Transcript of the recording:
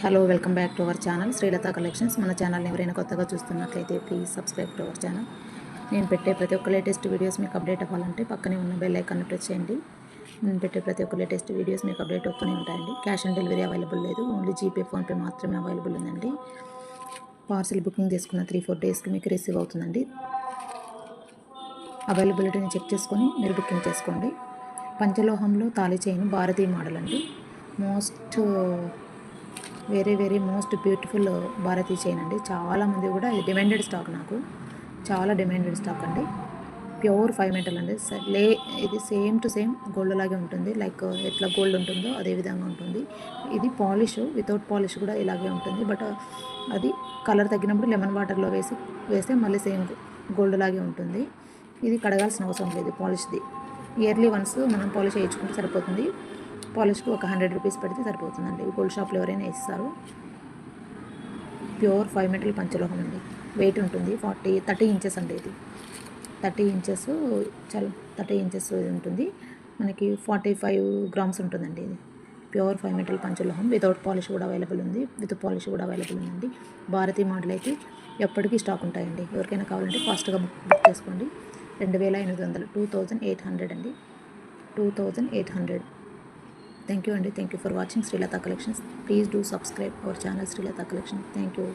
Hello, welcome back to our channel Srilatha collections. మన ఛానల్ని ఎవరైనా కొత్తగా చూస్తున్నట్లయితే please subscribe to our channel. నేను పెట్టే ప్రతి ఒక్క లేటెస్ట్ వీడియోస్ మీకు అప్డేట్ అవ్వాలంటే పక్కనే ఉన్న బెల్ ఐకాన్ని ప్రెస్ చేయండి. నేను పెట్టే ప్రతి ఒక్క లేటెస్ట్ వీడియోస్ మీకు అప్డేట్ అవుతూనే ఉంటాయండి. క్యాష్ ఆన్ డెలివరీ అవైలబుల్ లేదు, ఓన్లీ జీపే, ఫోన్పే మాత్రమే అవైలబుల్ ఉందండి. పార్సిల్ బుకింగ్ చేసుకున్న 3-4 డేస్కి మీకు రిసీవ్ అవుతుందండి. అవైలబిలిటీని చెక్ చేసుకొని మీరు బుకింగ్ చేసుకోండి. పంచలోహంలో తాళి చైన్ భారతీయ మోడల్ అండి. వెరీ మోస్ట్ బ్యూటిఫుల్ భారతీయ చైన్ అండి. చాలామంది కూడా ఇది డిమాండెడ్ స్టాక్, నాకు చాలా డిమాండెడ్ స్టాక్ అండి. ప్యూర్ 5 మెటల్ అండి. ఇది సేమ్ టు సేమ్ గోల్డ్ లాగే ఉంటుంది. లైక్ ఎట్లా గోల్డ్ ఉంటుందో అదే విధంగా ఉంటుంది. ఇది పాలిష్, వితౌట్ పాలిష్ కూడా ఇలాగే ఉంటుంది. బట్ అది కలర్ తగ్గినప్పుడు లెమన్ వాటర్లో వేస్తే మళ్ళీ సేమ్ గోల్డ్ లాగే ఉంటుంది. ఇది కడగాల్సిన అవసరం లేదు, పాలిష్ది. ఇయర్లీ వన్స్ మనం పాలిష్ వేయించుకుంటే సరిపోతుంది. పాలిష్కి ఒక 100 రూపీస్ పెడితే సరిపోతుందండి. గోల్డ్ షాప్లో ఎవరైనా వేస్తారు. ప్యూర్ 5 మెటల్ పంచలోహం అండి. వెయిట్ ఉంటుంది 30 ఇంచెస్ అండి. ఇది 30 ఇంచెస్, చాలా 30 ఇంచెస్ ఉంటుంది. మనకి 45 గ్రామ్స్ ఉంటుందండి. ఇది ప్యూర్ 5 మెటల్ పంచలోహం. వితౌట్ పాలిష్ కూడా అవైలబుల్ ఉంది, విత్ పాలిష్ కూడా అవైలబుల్ ఉందండి. భారతీయ మోడల్ అయితే ఎప్పటికీ స్టాక్ ఉంటాయండి. ఎవరికైనా కావాలంటే ఫాస్ట్గా బుక్ చేసుకోండి. 2800, 2800 అండి. 2800. Thank you, and thank you for watching Srilata Collections. Please do subscribe our channel Srilata Collections. Thank you.